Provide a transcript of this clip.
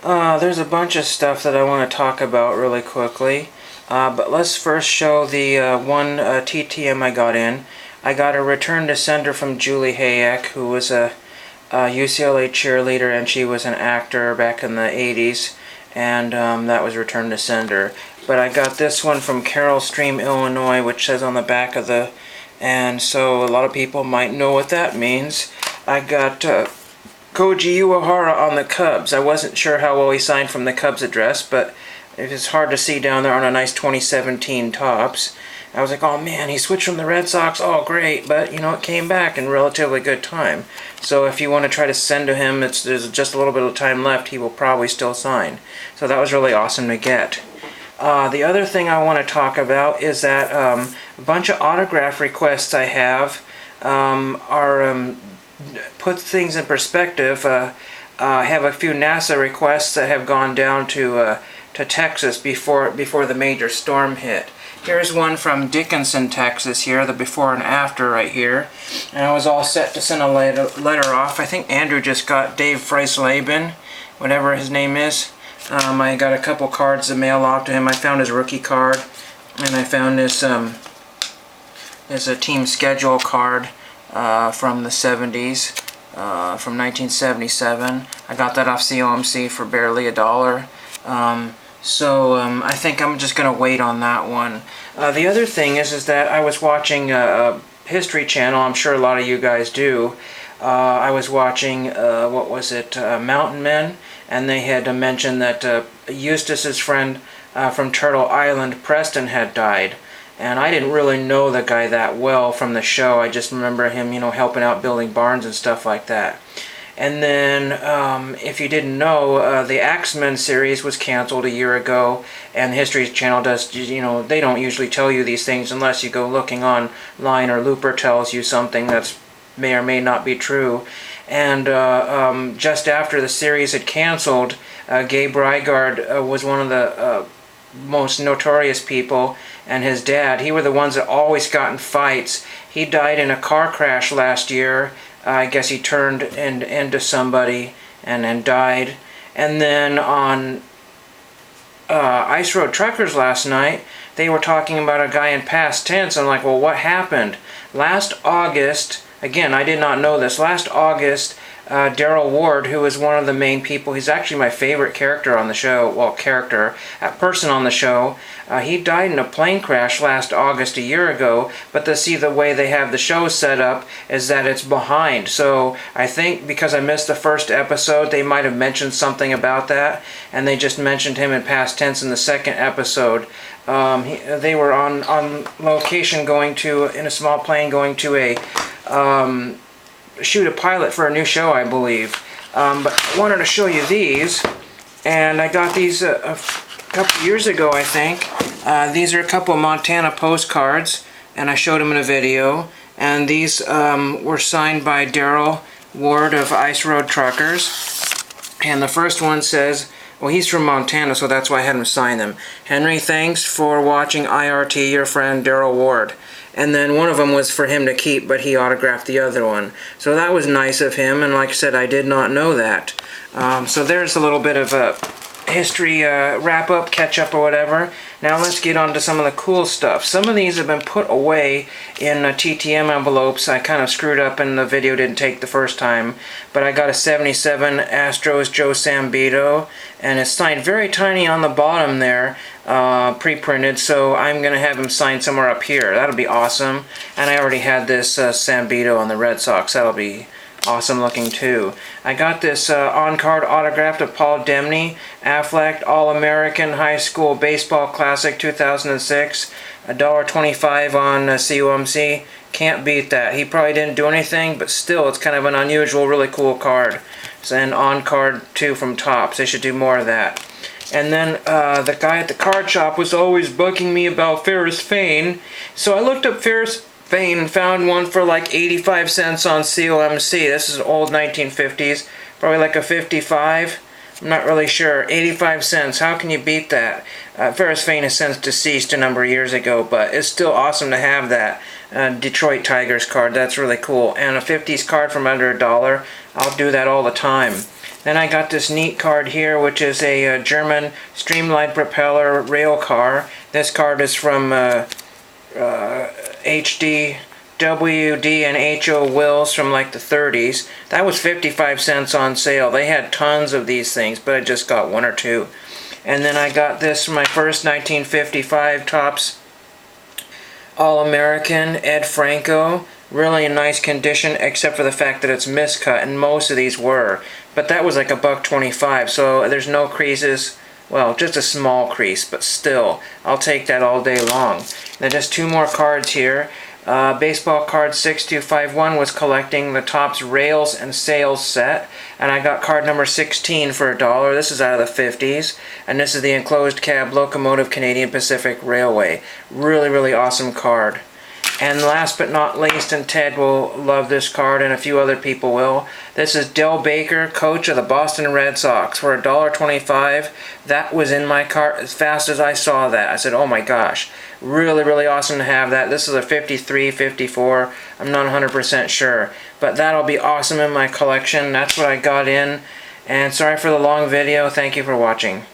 There's a bunch of stuff that I want to talk about really quickly. But let's first show the one TTM I got in. I got a return to sender from Julie Hayek, who was a UCLA cheerleader, and she was an actor back in the 80s, and that was return to sender. But I got this one from Carroll Stream, Illinois, which says on the back of the, and so a lot of people might know what that means. I got Koji Uehara on the Cubs. I wasn't sure how well he signed from the Cubs address, but it's hard to see down there on a nice 2017 Topps. I was like, oh man, he switched from the Red Sox, oh great, but you know, it came back in relatively good time. So if you want to try to send to him, there's just a little bit of time left, he will probably still sign. So that was really awesome to get. The other thing I want to talk about is that a bunch of autograph requests I have are, put things in perspective. I have a few NASA requests that have gone down to Texas before the major storm hit. Here's one from Dickinson, Texas here, the before and after right here. And I was all set to send a letter off. I think Andrew just got Dave Freisleben, whatever his name is. I got a couple cards to mail off to him. I found his rookie card, and I found this there's a team schedule card from the 70s, from 1977. I got that off COMC for barely $1. So I think I'm just going to wait on that one. The other thing is that I was watching a History Channel. I'm sure a lot of you guys do. I was watching, what was it, Mountain Men, and they had mentioned that Eustace's friend from Turtle Island, Preston, had died. And I didn't really know the guy that well from the show. I just remember him, you know, helping out building barns and stuff like that. And then, if you didn't know, the Axemen series was canceled a year ago, and the History Channel does, you know, they don't usually tell you these things unless you go looking online or Looper tells you something that's may or may not be true. And just after the series had canceled, Gabe Rygard was one of the most notorious people, and his dad, he were the ones that always got in fights. He died in a car crash last year. I guess he turned into somebody and died. And then on Ice Road Truckers last night, they were talking about a guy in past tense. I'm like, well, what happened? Last August, again, I did not know this, last August, Daryl Ward, who was one of the main people, he's actually my favorite character on the show, well, person on the show, he died in a plane crash last August a year ago, but to see the way they have the show set up is that it's behind. So I think because I missed the first episode, they might have mentioned something about that, and they just mentioned him in past tense in the second episode. They were on location in a small plane going to a shoot a pilot for a new show, I believe. But I wanted to show you these, and I got these a couple years ago, I think. These are a couple of Montana postcards, and I showed them in a video, and these were signed by Daryl Ward of Ice Road Truckers, and the first one says, well, he's from Montana, so that's why I had him sign them. Henry, thanks for watching IRT, your friend Daryl Ward. And then one of them was for him to keep, but he autographed the other one. So that was nice of him, and like I said, I did not know that. So there's a little bit of a history wrap-up, catch-up, or whatever. Now let's get on to some of the cool stuff. Some of these have been put away in TTM envelopes. I kind of screwed up and the video didn't take the first time. But I got a 77 Astros Joe Sambito, and it's signed very tiny on the bottom there, pre-printed, so I'm going to have him signed somewhere up here. That'll be awesome. And I already had this Sambito on the Red Sox. That'll be awesome looking too. I got this on-card autograph of Paul Demney, Affleck All-American High School Baseball Classic 2006, $1.25 on COMC. Can't beat that. He probably didn't do anything, but still, it's kind of an unusual, really cool card. And on-card too from Topps. They should do more of that. And then the guy at the card shop was always bugging me about Ferris Fane, so I looked up Ferris Fane and found one for like 85 cents on COMC. This is old 1950s, probably like a 55. I'm not really sure. 85 cents. How can you beat that? Ferris Fane has since deceased a number of years ago, but it's still awesome to have that Detroit Tigers card. That's really cool. And a 50s card from under $1. I'll do that all the time. Then I got this neat card here, which is a German streamlined propeller rail car. This card is from HD, WD, and HO Wills from like the 30s. That was 55 cents on sale. They had tons of these things, but I just got one or two. And then I got this from my first 1955 Topps All-American, Ed Franco. Really in nice condition, except for the fact that it's miscut, and most of these were. But that was like $1.25, so there's no creases. Well, just a small crease, but still, I'll take that all day long. Then just two more cards here. Baseball card 6251 was collecting the Topps Rails and Sails set, and I got card number 16 for $1. This is out of the 50s, and this is the enclosed cab locomotive Canadian Pacific Railway. Really, really awesome card. And last but not least, and Ted will love this card, and a few other people will, this is Del Baker, coach of the Boston Red Sox, for $1.25. That was in my cart as fast as I saw that. I said, oh my gosh, really, really awesome to have that. This is a 53, 54, I'm not 100% sure. But that'll be awesome in my collection. That's what I got in. And sorry for the long video. Thank you for watching.